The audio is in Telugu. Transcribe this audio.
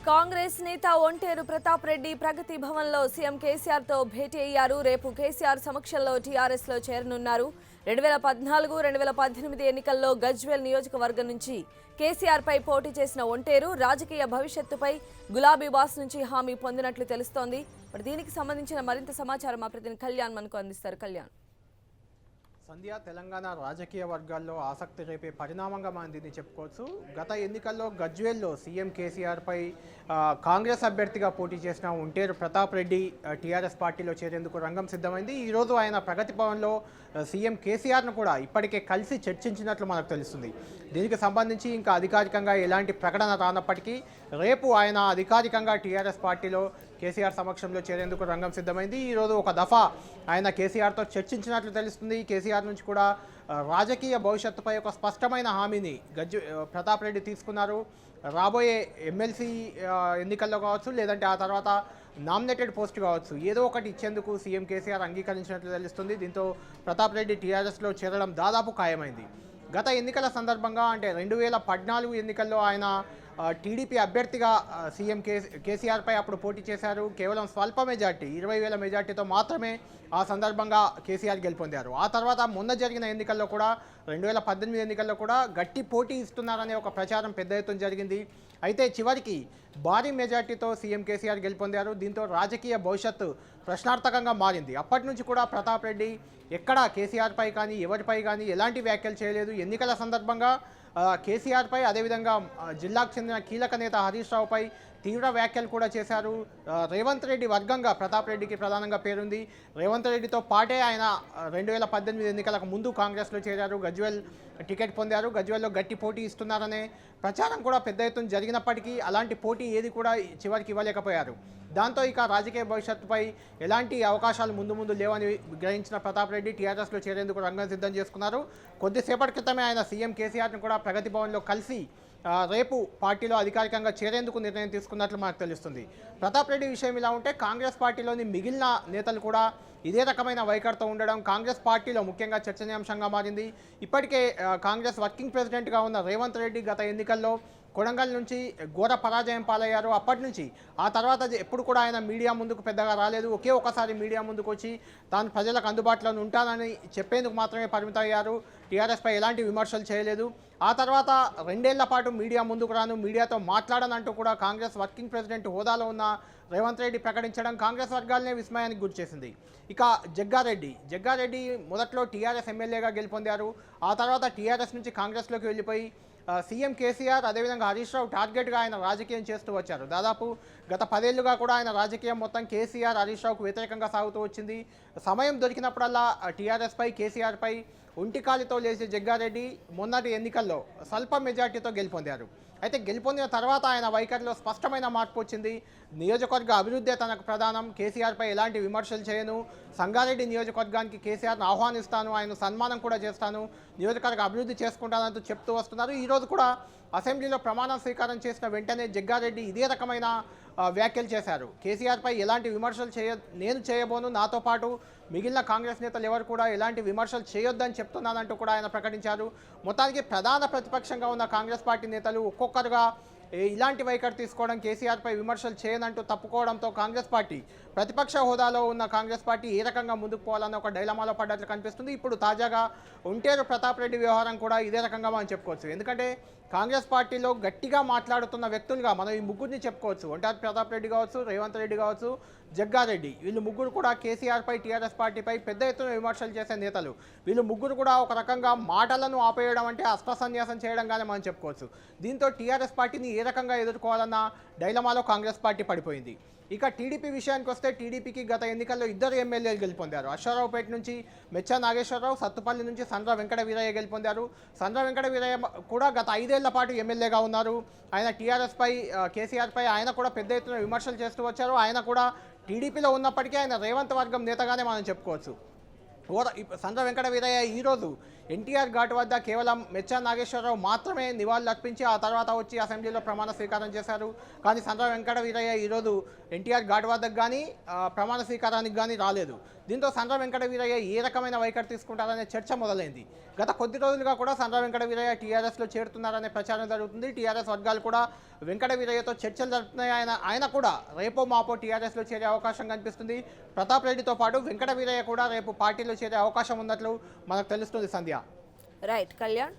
కాంగ్రెస్ నేత ఒంటేరు ప్రతాప్ రెడ్డి ప్రగతి భవన్లో సీఎం కేసీఆర్ తో భేటీ అయ్యారు. రేపు కేసీఆర్ సమక్షంలో టీఆర్ఎస్ లో చేరనున్నారు. 2014-2018 ఎన్నికల్లో గజ్వేల్ నియోజకవర్గం నుంచి కేసీఆర్ పై పోటీ చేసిన ఒంటేరు రాజకీయ భవిష్యత్తుపై గులాబీ బాస్ నుంచి హామీ పొందినట్లు తెలుస్తోంది. మరి దీనికి సంబంధించిన మరింత సమాచారం మా ప్రతినిధి కళ్యాణ్ మనకు అందిస్తారు. కళ్యాణ్. సంధ్య తెలంగాణ రాజకీయ వర్గాల్లో ఆసక్తి రేపే పరిణామంగా మనం దీన్ని చెప్పుకోవచ్చు. గత ఎన్నికల్లో గజ్వేల్లో సీఎం కేసీఆర్పై కాంగ్రెస్ అభ్యర్థిగా పోటీ చేసిన ఒంటేరు ప్రతాప్ రెడ్డి టీఆర్ఎస్ పార్టీలో చేరేందుకు రంగం సిద్ధమైంది. ఈరోజు ఆయన ప్రగతి భవన్లో సీఎం కేసీఆర్ను కూడా ఇప్పటికే కలిసి చర్చించినట్లు మనకు తెలుస్తుంది. దీనికి సంబంధించి ఇంకా అధికారికంగా ఎలాంటి ప్రకటన రానప్పటికీ రేపు ఆయన అధికారికంగా టీఆర్ఎస్ పార్టీలో కేసీఆర్ సమక్షంలో చేరేందుకు రంగం సిద్ధమైంది. ఈరోజు ఒక దఫా ఆయన కేసీఆర్తో చర్చించినట్లు తెలుస్తుంది. కేసీఆర్ నుంచి కూడా రాజకీయ భవిష్యత్తుపై ఒక స్పష్టమైన హామీని ప్రతాప్ రెడ్డి తీసుకున్నారు. రాబోయే ఎమ్మెల్సీ ఎన్నికల్లో కావచ్చు, లేదంటే ఆ తర్వాత నామినేటెడ్ పోస్ట్ కావచ్చు, ఏదో ఒకటి ఇచ్చేందుకు సీఎం కేసీఆర్ అంగీకరించినట్లు తెలుస్తుంది. దీంతో ప్రతాప్ రెడ్డి టీఆర్ఎస్లో చేరడం దాదాపు ఖాయమైంది. గత ఎన్నికల సందర్భంగా అంటే 2014 ఎన్నికల్లో ఆయన టీడీపీ అభ్యర్థిగా సీఎం కేసీఆర్పై అప్పుడు పోటీ చేశారు. కేవలం స్వల్ప మెజార్టీ 20,000 మెజార్టీతో మాత్రమే ఆ సందర్భంగా కేసీఆర్ గెలుపొందారు. ఆ తర్వాత మొన్న జరిగిన ఎన్నికల్లో కూడా 2018 ఎన్నికల్లో కూడా గట్టి పోటీ ఇస్తున్నారనే ఒక ప్రచారం పెద్ద ఎత్తున జరిగింది. అయితే చివరికి భారీ మెజార్టీతో సీఎం కేసీఆర్ గెలుపొందారు. దీంతో రాజకీయ భవిష్యత్తు ప్రశ్నార్థకంగా మారింది. అప్పటి నుంచి కూడా ప్రతాప్ రెడ్డి ఎక్కడా కేసీఆర్పై కానీ ఎవరిపై కానీ ఎలాంటి వ్యాఖ్యలు చేయలేదు. ఎన్నికల సందర్భంగా కేసీఆర్పై అదేవిధంగా జిల్లాకు చెందిన కీలక నేత హరీష్ రావుపై తీవ్ర వ్యాఖ్యలు కూడా చేశారు. రేవంత్ రెడ్డి వర్గంగా ప్రతాప్ రెడ్డికి ప్రధానంగా పేరుంది. రేవంత్ రెడ్డితో పాటే ఆయన 2018 ఎన్నికలకు ముందు కాంగ్రెస్లో చేరారు. గజ్వేల్ టికెట్ పొందారు. గజ్వేల్లో గట్టి పోటీ ఇస్తున్నారనే ప్రచారం కూడా పెద్ద ఎత్తున జరిగినప్పటికీ అలాంటి పోటీ ఏది కూడా చివరికి ఇవ్వలేకపోయారు. దాంతో ఇక రాజకీయ భవిష్యత్తుపై ఎలాంటి అవకాశాలు ముందు లేవని గ్రహించిన ప్రతాప్ రెడ్డి టీఆర్ఎస్లో చేరేందుకు రంగం సిద్ధం చేసుకున్నారు. కొద్దిసేపటి క్రితమే ఆయన సీఎం కేసీఆర్ను కూడా ప్రగతి భవన్లో కలిసి రేపు పార్టీలో అధికారికంగా చేరేందుకు నిర్ణయం తీసుకున్నట్లు మనకు తెలుస్తుంది. ప్రతాప్ రెడ్డి విషయం ఇలా ఉంటే కాంగ్రెస్ పార్టీలోని మిగిలిన నేతలు కూడా ఇదే రకమైన వైఖరితో ఉండడం కాంగ్రెస్ పార్టీలో ముఖ్యంగా చర్చనీయాంశంగా మారింది. ఇప్పటికే కాంగ్రెస్ వర్కింగ్ ప్రెసిడెంట్గా ఉన్న రేవంత్ రెడ్డి గత ఎన్నికల్లో కొడంగల్ నుంచి ఘోర పరాజయం పాలయ్యారు. అప్పటి నుంచి ఆ తర్వాత ఎప్పుడు కూడా ఆయన మీడియా ముందుకు పెద్దగా రాలేదు. ఒకే ఒకసారి మీడియా ముందుకు వచ్చి తాను ప్రజలకు అందుబాటులో ఉంటానని చెప్పేందుకు మాత్రమే పరిమితమయ్యారు. టీఆర్ఎస్పై ఎలాంటి విమర్శలు చేయలేదు. ఆ తర్వాత 2 ఏళ్ల పాటు మీడియా ముందుకు రాను, మీడియాతో మాట్లాడనంటూ కూడా కాంగ్రెస్ వర్కింగ్ ప్రెసిడెంట్ హోదాలో ఉన్న రేవంత్ రెడ్డి ప్రకటించడం కాంగ్రెస్ వర్గాలనే విస్మయానికి గురిచేసింది. ఇక జగ్గారెడ్డి మొదట్లో టీఆర్ఎస్ ఎమ్మెల్యేగా గెలుపొందారు. ఆ తర్వాత టీఆర్ఎస్ నుంచి కాంగ్రెస్లోకి వెళ్ళిపోయి సీఎం కేసీఆర్ అదేవిధంగా హరీష్ రావు టార్గెట్గా ఆయన రాజకీయం చేస్తూ వచ్చారు. దాదాపు గత 10 ఏళ్లుగా కూడా ఆయన రాజకీయం మొత్తం కేసీఆర్ హరీష్ రావుకు వ్యతిరేకంగా సాగుతూ వచ్చింది. సమయం దొరికినప్పుడల్లా టీఆర్ఎస్పై కేసీఆర్పై ఒంటికాలితో లేచే జగ్గారెడ్డి మొన్నటి ఎన్నికల్లో స్వల్ప మెజార్టీతో గెలుపొందారు. అయితే గెలుపొందిన తర్వాత ఆయన వైఖరిలో స్పష్టమైన మార్పు వచ్చింది. నియోజకవర్గ అభివృద్ధి తనకు ప్రధానం, కేసీఆర్పై ఎలాంటి విమర్శలు చేయను, సంగారెడ్డి నియోజకవర్గానికి కేసీఆర్ను ఆహ్వానిస్తాను, ఆయన సన్మానం కూడా చేస్తాను, నియోజకవర్గ అభివృద్ధి చేసుకుంటానంటూ చెప్తూ వస్తున్నారు. ఈరోజు కూడా అసెంబ్లీలో ప్రమాణ స్వీకారం చేసిన వెంటనే జగ్గారెడ్డి ఇదే రకమైన వ్యాఖ్యలు చేశారు. కేసీఆర్పై ఎలాంటి విమర్శలు నేను చేయబోను, నాతో పాటు మిగిలిన కాంగ్రెస్ నేతలు ఎవరు కూడా ఎలాంటి విమర్శలు చేయొద్దని చెప్తున్నానంటూ కూడా ఆయన ప్రకటించారు. మొత్తానికి ప్రధాన ప్రతిపక్షంగా ఉన్న కాంగ్రెస్ పార్టీ నేతలు ఒక్కొక్కరుగా ఇలాంటి వైఖరి తీసుకోవడం, కేసీఆర్పై విమర్శలు చేయనంటూ తప్పుకోవడంతో కాంగ్రెస్ పార్టీ ప్రతిపక్ష హోదాలో ఉన్న కాంగ్రెస్ పార్టీ ఏ రకంగా ముందుకు పోవాలన్న ఒక డైలమాలో పడ్డట్లు కనిపిస్తుంది. ఇప్పుడు తాజాగా ఒంటేరు ప్రతాప్ రెడ్డి వ్యవహారం కూడా ఇదే రకంగా మనం చెప్పుకోవచ్చు. ఎందుకంటే కాంగ్రెస్ పార్టీలో గట్టిగా మాట్లాడుతున్న వ్యక్తులుగా మనం ఈ ముగ్గురిని చెప్పుకోవచ్చు. ఒంటేరు ప్రతాప్ రెడ్డి కావచ్చు, రేవంత్ రెడ్డి కావచ్చు, జగ్గారెడ్డి, వీళ్ళు ముగ్గురు కూడా కేసీఆర్పై టీఆర్ఎస్ పార్టీపై పెద్ద ఎత్తున విమర్శలు చేసే నేతలు. వీళ్ళు ముగ్గురు కూడా ఒక రకంగా మాటలను ఆపేయడం అంటే అస్త్రసన్యాసం చేయడంగానే మనం చెప్పుకోవచ్చు. దీంతో టీఆర్ఎస్ పార్టీని ఏ రకంగా ఎదుర్కోవాలన్న డైలమాలో కాంగ్రెస్ పార్టీ పడిపోయింది. ఇక టీడీపీ విషయానికి వస్తే టీడీపీకి గత ఎన్నికల్లో 2 ఎమ్మెల్యేలు గెలుపొందారు. అశ్వారావుపేట నుంచి మెచ్చా నాగేశ్వరరావు, సత్తుపల్లి నుంచి సండ్ర వెంకట వీరయ్య గెలుపొందారు. సండ్ర వెంకట వీరయ్య కూడా గత 5 ఏళ్ల పాటు ఎమ్మెల్యేగా ఉన్నారు. ఆయన టీఆర్ఎస్పై కేసీఆర్పై ఆయన కూడా పెద్ద ఎత్తున విమర్శలు చేస్తూ వచ్చారు. ఆయన కూడా టీడీపీలో ఉన్నప్పటికీ ఆయన రేవంత్ వర్గం నేతగానే మనం చెప్పుకోవచ్చు. సండ్ర వెంకట వీరయ్య ఈరోజు ఎన్టీఆర్ ఘాట్ వద్ద కేవలం మెచ్చా నాగేశ్వరరావు మాత్రమే నివాళులు అర్పించి ఆ తర్వాత వచ్చి అసెంబ్లీలో ప్రమాణ స్వీకారం చేశారు. కానీ సండ్ర వెంకట వీరయ్య ఈరోజు ఎన్టీఆర్ ఘాట్ వద్దకు కానీ ప్రమాణ స్వీకారానికి కానీ రాలేదు. దీంతో సండ్ర వెంకట వీరయ్య ఏ రకమైన వైఖరి తీసుకుంటారనే చర్చ మొదలైంది. గత కొద్ది రోజులుగా కూడా సండ్ర వెంకట వీరయ్య టీఆర్ఎస్లో చేరుతున్నారనే ప్రచారం జరుగుతుంది. టీఆర్ఎస్ వర్గాలు కూడా వెంకట వీరయ్యతో చర్చలు జరుపుతున్నాయి. ఆయన కూడా రేపో మాపో టీఆర్ఎస్లో చేరే అవకాశం కనిపిస్తుంది. ప్రతాప్ రెడ్డితో పాటు వెంకట వీరయ్య కూడా రేపు పార్టీలో చేరే అవకాశం ఉన్నట్లు మనకు తెలుస్తుంది సంధ్య. రైట్ కళ్యాణ్.